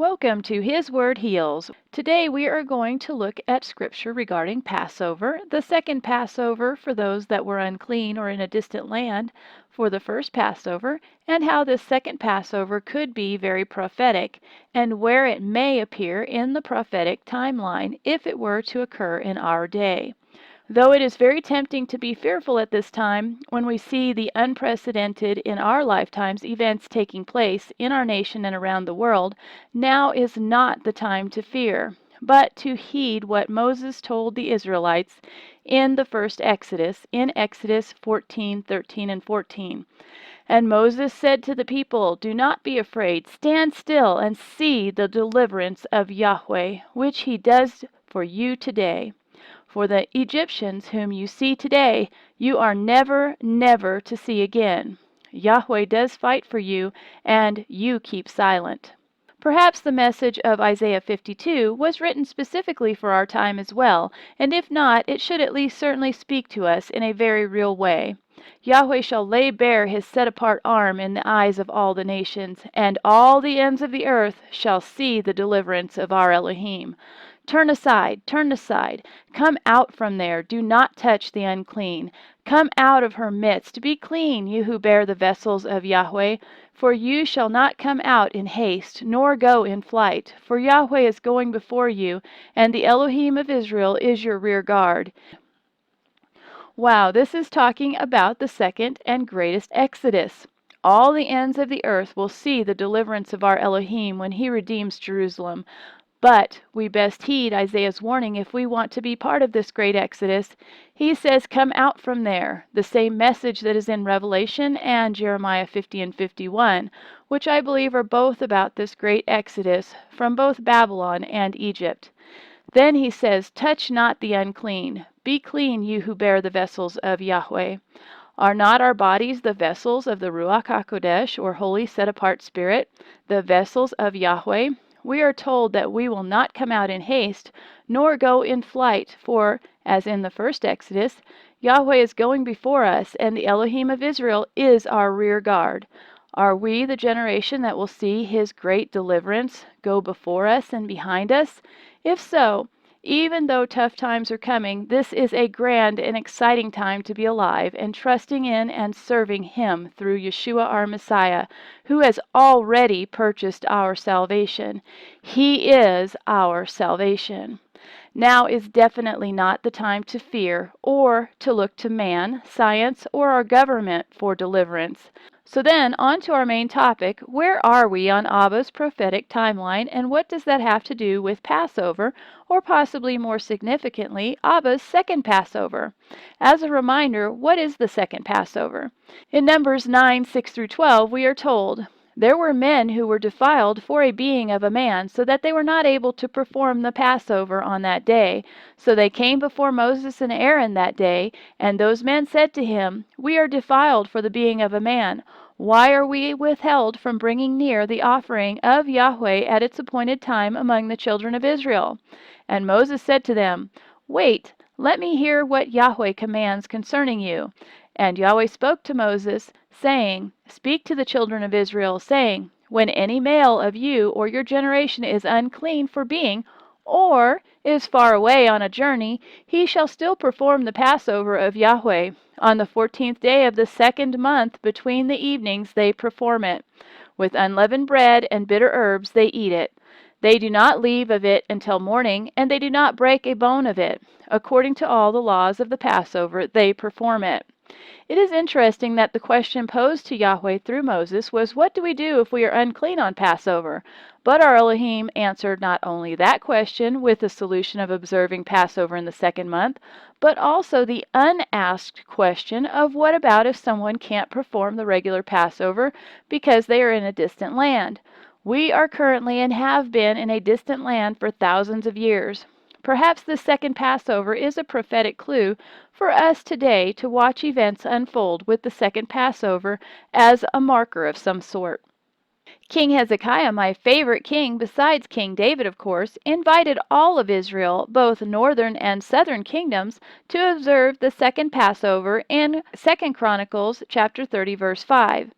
Welcome to His Word Heals. Today we are going to look at scripture regarding Passover, the second Passover for those that were unclean or in a distant land for the first Passover, and how this second Passover could be very prophetic, and where it may appear in the prophetic timeline if it were to occur in our day. Though it is very tempting to be fearful at this time when we see the unprecedented in our lifetimes events taking place in our nation and around the world, now is not the time to fear, but to heed what Moses told the Israelites in the first Exodus, in Exodus 14:13 and 14. And Moses said to the people, "Do not be afraid, stand still and see the deliverance of Yahweh, which he does for you today. For the Egyptians whom you see today, you are never, never to see again. Yahweh does fight for you, and you keep silent." Perhaps the message of Isaiah 52 was written specifically for our time as well, and if not, it should at least certainly speak to us in a very real way. Yahweh shall lay bare his set-apart arm in the eyes of all the nations, and all the ends of the earth shall see the deliverance of our Elohim. Turn aside, come out from there, do not touch the unclean. Come out of her midst, be clean, you who bear the vessels of Yahweh. For you shall not come out in haste, nor go in flight. For Yahweh is going before you, and the Elohim of Israel is your rear guard. Wow, this is talking about the second and greatest Exodus. All the ends of the earth will see the deliverance of our Elohim when he redeems Jerusalem. But we best heed Isaiah's warning if we want to be part of this great Exodus. He says, "Come out from there," the same message that is in Revelation and Jeremiah 50 and 51, which I believe are both about this great Exodus from both Babylon and Egypt. Then he says, "Touch not the unclean. Be clean, you who bear the vessels of Yahweh." Are not our bodies the vessels of the Ruach HaKodesh, or Holy Set-Apart Spirit, the vessels of Yahweh? We are told that we will not come out in haste, nor go in flight, for, as in the first Exodus, Yahweh is going before us, and the Elohim of Israel is our rear guard. Are we the generation that will see his great deliverance go before us and behind us? If so, even though tough times are coming, this is a grand and exciting time to be alive and trusting in and serving him through Yeshua our Messiah, who has already purchased our salvation. He is our salvation. Now is definitely not the time to fear or to look to man, science, or our government for deliverance. So then, on to our main topic. Where are we on Abba's prophetic timeline, and what does that have to do with Passover, or possibly more significantly, Abba's second Passover? As a reminder, what is the second Passover? In Numbers 9, 6 through 12, we are told, "There were men who were defiled for a being of a man, so that they were not able to perform the Passover on that day. So they came before Moses and Aaron that day, and those men said to him, 'We are defiled for the being of a man. Why are we withheld from bringing near the offering of Yahweh at its appointed time among the children of Israel?' And Moses said to them, 'Wait, let me hear what Yahweh commands concerning you.' And Yahweh spoke to Moses, saying, 'Speak to the children of Israel, saying, when any male of you or your generation is unclean for being, or is far away on a journey, he shall still perform the Passover of Yahweh. On the 14th day of the second month between the evenings they perform it. With unleavened bread and bitter herbs they eat it. They do not leave of it until morning, and they do not break a bone of it. According to all the laws of the Passover, they perform it." It is interesting that the question posed to Yahweh through Moses was, "What do we do if we are unclean on Passover?" But our Elohim answered not only that question with the solution of observing Passover in the second month, but also the unasked question of what about if someone can't perform the regular Passover because they are in a distant land? We are currently and have been in a distant land for thousands of years. Perhaps the second Passover is a prophetic clue for us today to watch events unfold with the second Passover as a marker of some sort. King Hezekiah, my favorite king, besides King David, of course, invited all of Israel, both northern and southern kingdoms, to observe the second Passover in 2 Chronicles chapter 30, verse 5.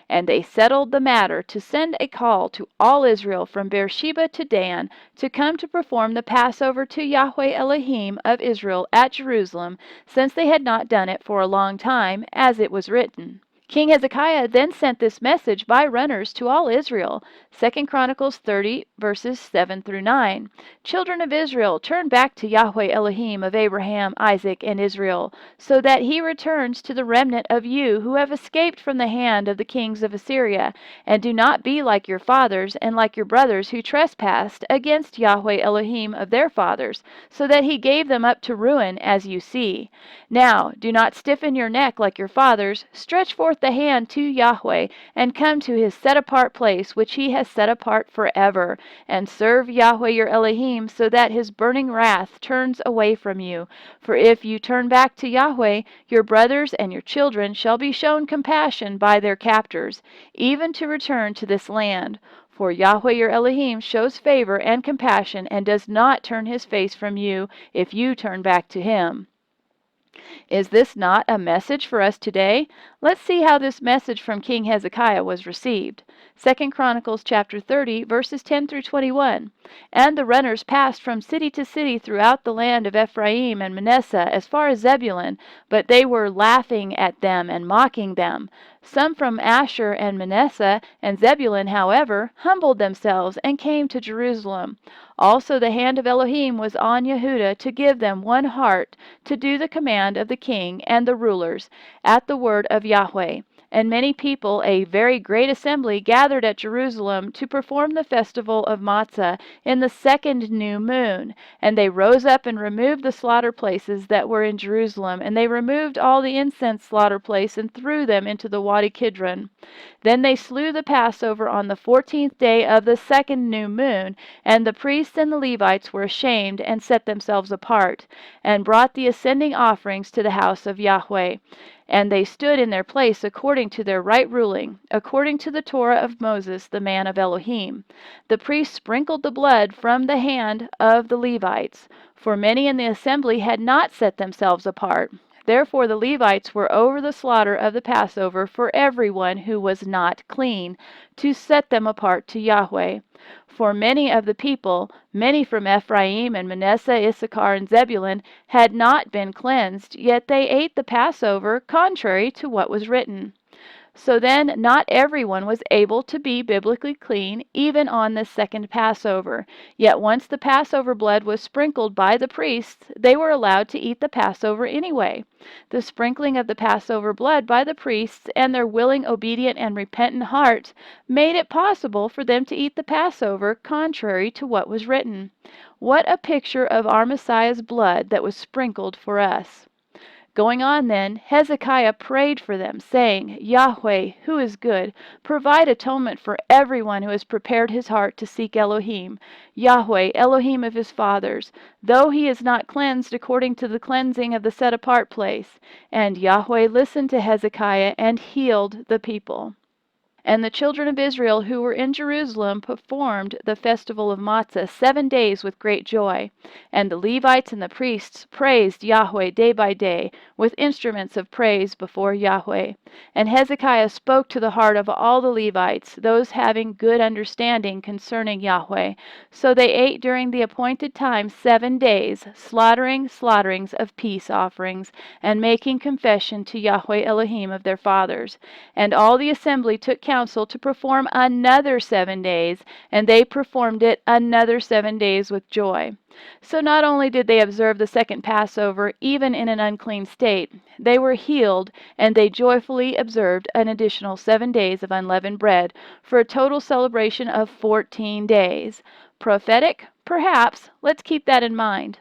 And they settled the matter to send a call to all Israel from Beersheba to Dan to come to perform the Passover to Yahweh Elohim of Israel at Jerusalem, since they had not done it for a long time, as it was written. King Hezekiah then sent this message by runners to all Israel. 2 Chronicles 30, verses 7 through 9. Children of Israel, turn back to Yahweh Elohim of Abraham, Isaac, and Israel, so that he returns to the remnant of you who have escaped from the hand of the kings of Assyria, and do not be like your fathers and like your brothers who trespassed against Yahweh Elohim of their fathers, so that he gave them up to ruin, as you see. Now, do not stiffen your neck like your fathers. Stretch forth the hand to Yahweh, and come to his set-apart place, which he has set apart forever, and serve Yahweh your Elohim, so that his burning wrath turns away from you. For if you turn back to Yahweh, your brothers and your children shall be shown compassion by their captors, even to return to this land. For Yahweh your Elohim shows favor and compassion, and does not turn his face from you if you turn back to him. Is this not a message for us today? Let's see how this message from King Hezekiah was received. 2 Chronicles chapter 30, verses 10 through 21. And the runners passed from city to city throughout the land of Ephraim and Manasseh as far as Zebulun, but they were laughing at them and mocking them. Some from Asher and Manasseh and Zebulun, however, humbled themselves and came to Jerusalem. Also the hand of Elohim was on Yehudah to give them one heart to do the command of the king and the rulers at the word of Yahweh. And many people, a very great assembly, gathered at Jerusalem to perform the festival of Matzah in the second new moon. And they rose up and removed the slaughter places that were in Jerusalem, and they removed all the incense slaughter place and threw them into the Wadi Kidron. Then they slew the Passover on the 14th day of the second new moon, and the priests and the Levites were ashamed and set themselves apart, and brought the ascending offerings to the house of Yahweh. And they stood in their place according to their right ruling, according to the Torah of Moses, the man of Elohim. The priests sprinkled the blood from the hand of the Levites, for many in the assembly had not set themselves apart. Therefore the Levites were over the slaughter of the Passover for everyone who was not clean, to set them apart to Yahweh. For many of the people, many from Ephraim and Manasseh, Issachar and Zebulun, had not been cleansed, yet they ate the Passover contrary to what was written. So then, not everyone was able to be biblically clean, even on this second Passover. Yet once the Passover blood was sprinkled by the priests, they were allowed to eat the Passover anyway. The sprinkling of the Passover blood by the priests and their willing, obedient, and repentant heart made it possible for them to eat the Passover contrary to what was written. What a picture of our Messiah's blood that was sprinkled for us! Going on then, Hezekiah prayed for them, saying, Yahweh, who is good, provide atonement for everyone who has prepared his heart to seek Elohim, Yahweh, Elohim of his fathers, though he is not cleansed according to the cleansing of the set-apart place. And Yahweh listened to Hezekiah and healed the people. And the children of Israel who were in Jerusalem performed the festival of Matzah 7 days with great joy. And the Levites and the priests praised Yahweh day by day with instruments of praise before Yahweh. And Hezekiah spoke to the heart of all the Levites, those having good understanding concerning Yahweh. So they ate during the appointed time 7 days, slaughterings of peace offerings, and making confession to Yahweh Elohim of their fathers. And all the assembly took counsel to perform another 7 days, and they performed it another 7 days with joy. So not only did they observe the second Passover, even in an unclean state, they were healed, and they joyfully observed an additional 7 days of unleavened bread, for a total celebration of 14 days. Prophetic? Perhaps. Let's keep that in mind.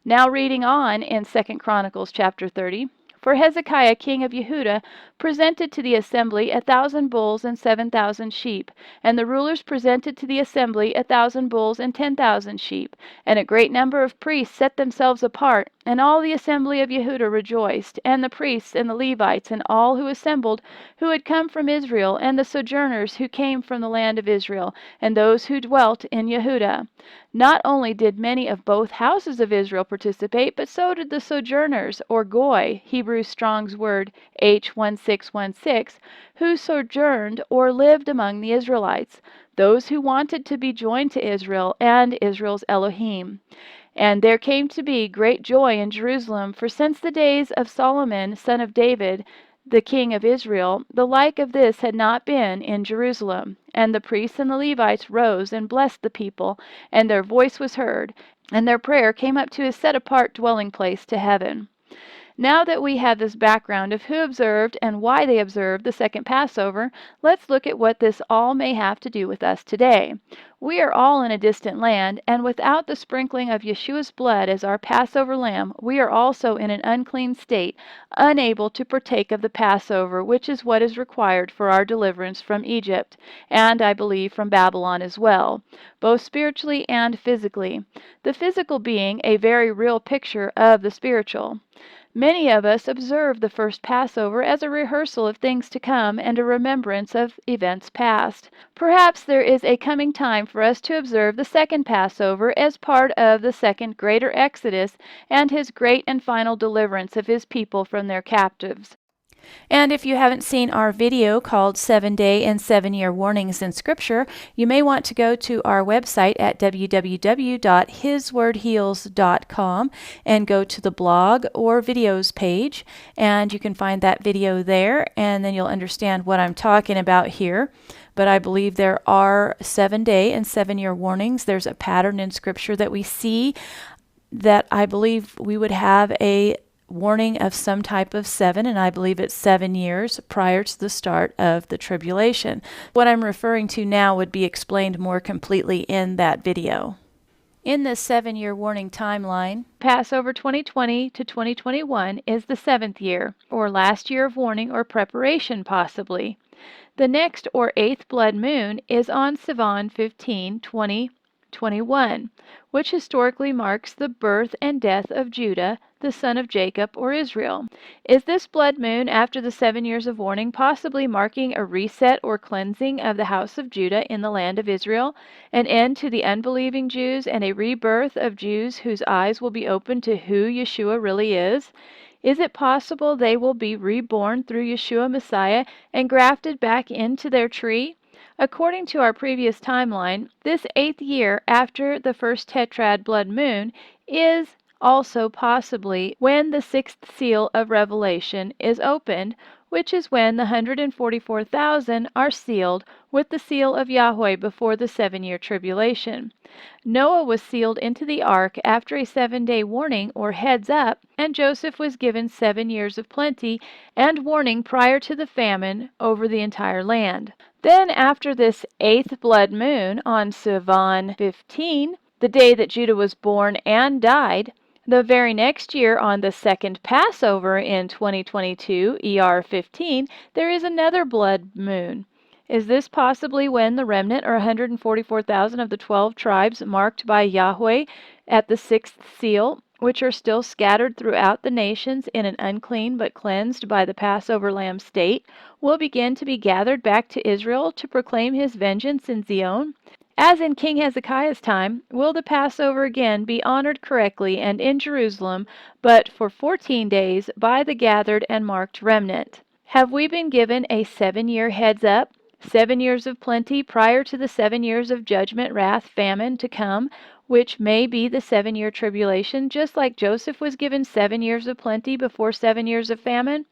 Now reading on in 2 Chronicles chapter 30. For Hezekiah king of Yehudah presented to the assembly 1,000 bulls and 7,000 sheep, and the rulers presented to the assembly 1,000 bulls and 10,000 sheep, and a great number of priests set themselves apart, And all the assembly of Yehudah rejoiced, and the priests and the Levites, and all who assembled, who had come from Israel, and the sojourners who came from the land of Israel, and those who dwelt in Yehudah. Not only did many of both houses of Israel participate, but so did the sojourners, or Goy, Hebrew Strong's word H1616, who sojourned or lived among the Israelites, those who wanted to be joined to Israel and Israel's Elohim. And there came to be great joy in Jerusalem, for since the days of Solomon, son of David, the king of Israel, the like of this had not been in Jerusalem. And the priests and the Levites rose and blessed the people, and their voice was heard, and their prayer came up to his set-apart dwelling place to heaven. Now that we have this background of who observed and why they observed the second Passover, let's look at what this all may have to do with us today. We are all in a distant land, and without the sprinkling of Yeshua's blood as our Passover lamb, we are also in an unclean state, unable to partake of the Passover, which is what is required for our deliverance from Egypt, and I believe from Babylon as well, both spiritually and physically. The physical being a very real picture of the spiritual. Many of us observe the first Passover as a rehearsal of things to come and a remembrance of events past. Perhaps there is a coming time for us to observe the second Passover as part of the second greater Exodus and his great and final deliverance of his people from their captives. And if you haven't seen our video called 7-Day and 7-Year Warnings in Scripture, you may want to go to our website at www.hiswordheals.com and go to the blog or videos page, and you can find that video there, and then you'll understand what I'm talking about here. But I believe there are 7-day and 7-year warnings. There's a pattern in Scripture that we see that I believe we would have a warning of some type of 7, and I believe it's 7 years prior to the start of the tribulation. What I'm referring to now would be explained more completely in that video. In this 7-year warning timeline, Passover 2020 to 2021 is the 7th year, or last year of warning or preparation possibly. The next or 8th blood moon is on Sivan 15/20/21, which historically marks the birth and death of Judah, the son of Jacob or Israel. Is this blood moon after the 7 years of warning possibly marking a reset or cleansing of the house of Judah in the land of Israel, an end to the unbelieving Jews and a rebirth of Jews whose eyes will be opened to who Yeshua really is? Is it possible they will be reborn through Yeshua Messiah and grafted back into their tree? According to our previous timeline, this 8th year after the first tetrad blood moon is also possibly when the 6th seal of Revelation is opened, which is when the 144,000 are sealed with the seal of Yahweh before the 7-year tribulation. Noah was sealed into the ark after a 7-day warning or heads up, and Joseph was given 7 years of plenty and warning prior to the famine over the entire land. Then after this 8th blood moon on Sivan 15, the day that Judah was born and died, the very next year on the second Passover in 2022, ER 15, there is another blood moon. Is this possibly when the remnant, or 144,000 of the 12 tribes marked by Yahweh at the 6th seal, which are still scattered throughout the nations in an unclean but cleansed by the Passover lamb state, will begin to be gathered back to Israel to proclaim his vengeance in Zion? As in King Hezekiah's time, will the Passover again be honored correctly and in Jerusalem, but for 14 days by the gathered and marked remnant? Have we been given a 7-year heads up, 7 years of plenty prior to the 7 years of judgment, wrath, famine to come, which may be the 7-year tribulation, just like Joseph was given 7 years of plenty before 7 years of famine?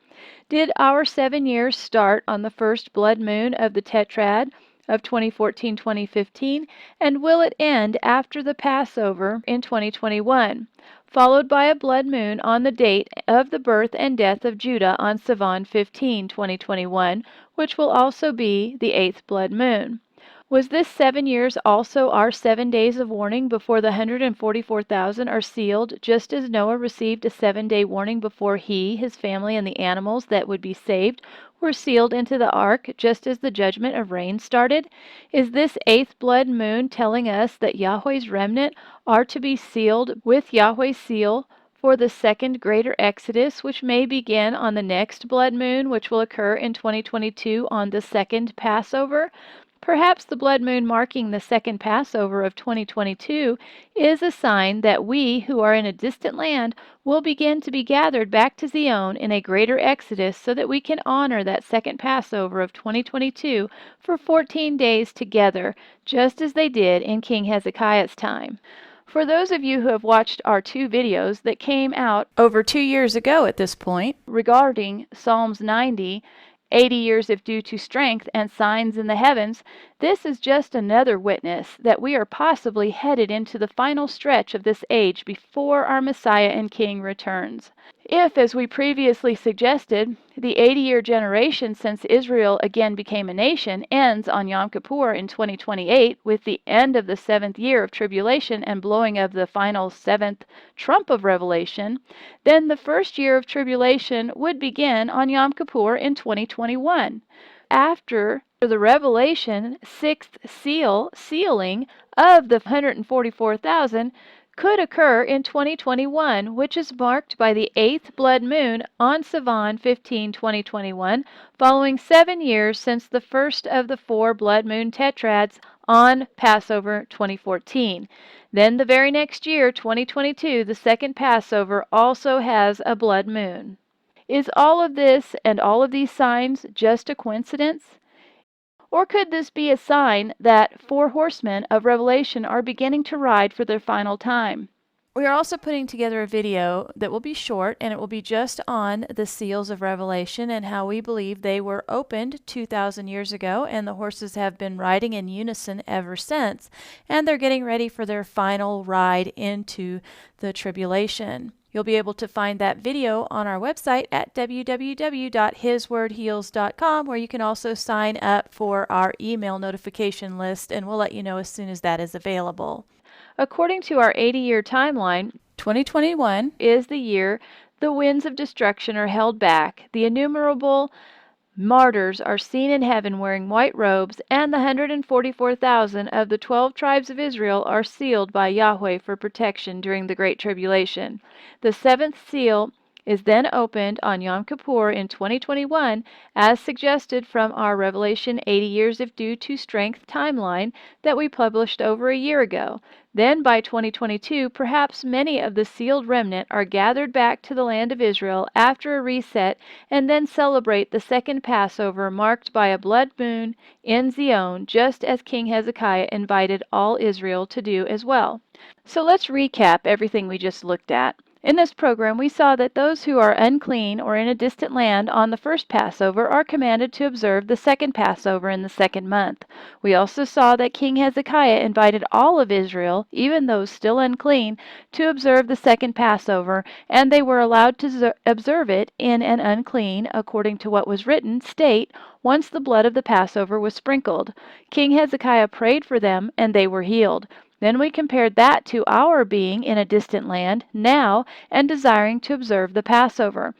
Did our 7 years start on the first blood moon of the tetrad of 2014-2015, and will it end after the Passover in 2021, followed by a blood moon on the date of the birth and death of Judah on Sivan 15/2021, which will also be the 8th blood moon? Was this 7 years also our 7 days of warning before the 144,000 are sealed, just as Noah received a 7-day warning before he, his family, and the animals that would be saved were sealed into the ark, just as the judgment of rain started? Is this 8th blood moon telling us that Yahweh's remnant are to be sealed with Yahweh's seal for the second greater exodus, which may begin on the next blood moon, which will occur in 2022 on the second Passover. Perhaps the blood moon marking the second Passover of 2022 is a sign that we, who are in a distant land, will begin to be gathered back to Zion in a greater exodus so that we can honor that second Passover of 2022 for 14 days together, just as they did in King Hezekiah's time. For those of you who have watched our 2 videos that came out over 2 years ago at this point regarding Psalms 90, 80 years if due to strength, and signs in the heavens, this is just another witness that we are possibly headed into the final stretch of this age before our Messiah and King returns. If, as we previously suggested, the 80-year generation since Israel again became a nation ends on Yom Kippur in 2028 with the end of the 7th year of tribulation and blowing of the final 7th trump of Revelation, then the first year of tribulation would begin on Yom Kippur in 2021. After the Revelation 6th sealing of the 144,000 could occur in 2021, which is marked by the 8th blood moon on Sivan 15, 2021, following 7 years since the first of the 4 blood moon tetrads on Passover 2014. Then the very next year, 2022, the second Passover also has a blood moon. Is all of this and all of these signs just a coincidence? Or could this be a sign that 4 horsemen of Revelation are beginning to ride for their final time? We are also putting together a video that will be short, and it will be just on the seals of Revelation and how we believe they were opened 2,000 years ago, and the horses have been riding in unison ever since, and they're getting ready for their final ride into the tribulation. You'll be able to find that video on our website at www.hiswordheals.com, where you can also sign up for our email notification list, and we'll let you know as soon as that is available. According to our 80-year timeline, 2021 is the year the winds of destruction are held back, the innumerable martyrs are seen in heaven wearing white robes, and the 144,000 of the 12 tribes of Israel are sealed by Yahweh for protection during the Great Tribulation. The 7th seal is then opened on Yom Kippur in 2021, as suggested from our Revelation 80 Years of Due to Strength timeline that we published over a year ago. Then by 2022, perhaps many of the sealed remnant are gathered back to the land of Israel after a reset and then celebrate the second Passover marked by a blood moon in Zion, just as King Hezekiah invited all Israel to do as well. So let's recap everything we just looked at. In this program, we saw that those who are unclean or in a distant land on the first Passover are commanded to observe the second Passover in the second month. We also saw that King Hezekiah invited all of Israel, even those still unclean, to observe the second Passover, and they were allowed to observe it in an unclean, according to what was written, state once the blood of the Passover was sprinkled. King Hezekiah prayed for them, and they were healed. Then we compared that to our being in a distant land now and desiring to observe the Passover.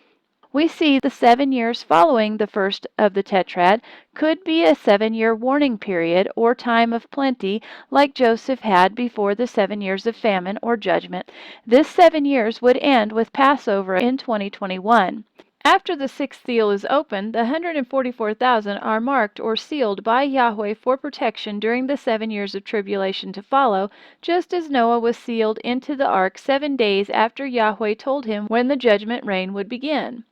We see the 7 years following the first of the tetrad could be a 7-year warning period or time of plenty like Joseph had before the 7 years of famine or judgment. This 7 years would end with Passover in 2021. After the 6th seal is opened, the 144,000 are marked or sealed by Yahweh for protection during the 7 years of tribulation to follow, just as Noah was sealed into the ark 7 days after Yahweh told him when the judgment reign would begin.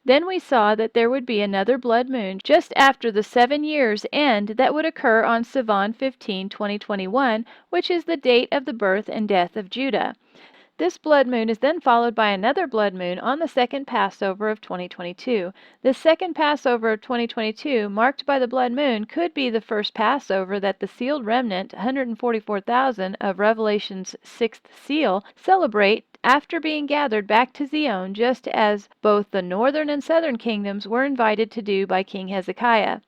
Then we saw that there would be another blood moon just after the 7 years end that would occur on Sivan 15, 2021, which is the date of the birth and death of Judah. This blood moon is then followed by another blood moon on the second Passover of 2022. The second Passover of 2022, marked by the blood moon, could be the first Passover that the sealed remnant, 144,000 of Revelation's 6th seal, celebrate after being gathered back to Zion, just as both the northern and southern kingdoms were invited to do by King Hezekiah.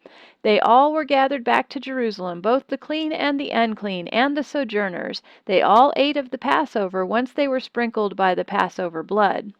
They all were gathered back to Jerusalem, both the clean and the unclean, and the sojourners. They all ate of the Passover once they were sprinkled by the Passover blood.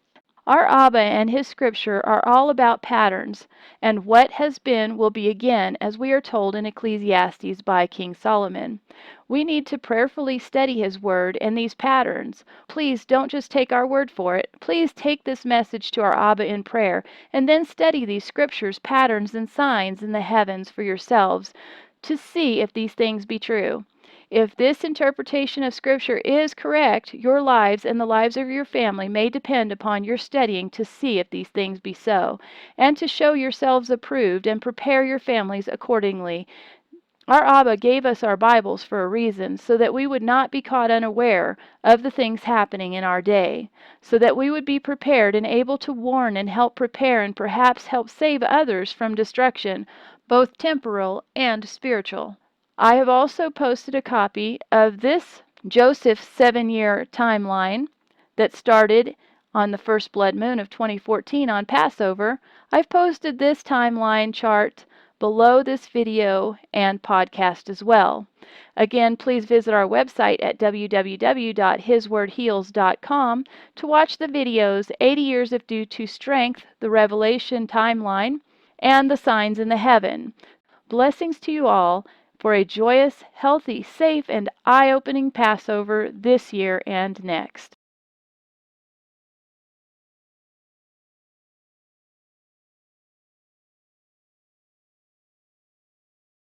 Our Abba and his scripture are all about patterns, and what has been will be again, as we are told in Ecclesiastes by King Solomon. We need to prayerfully study his word and these patterns. Please don't just take our word for it. Please take this message to our Abba in prayer, and then study these scriptures, patterns, and signs in the heavens for yourselves to see if these things be true. If this interpretation of Scripture is correct, your lives and the lives of your family may depend upon your studying to see if these things be so, and to show yourselves approved and prepare your families accordingly. Our Abba gave us our Bibles for a reason, so that we would not be caught unaware of the things happening in our day, so that we would be prepared and able to warn and help prepare and perhaps help save others from destruction, both temporal and spiritual. I have also posted a copy of this Joseph's 7-year timeline that started on the first blood moon of 2014 on Passover. I've posted this timeline chart below this video and podcast as well. Again, please visit our website at www.hiswordheals.com to watch the videos 80 Years of Due to Strength, the Revelation timeline, and the signs in the heaven. Blessings to you all for a joyous, healthy, safe, and eye-opening Passover this year and next.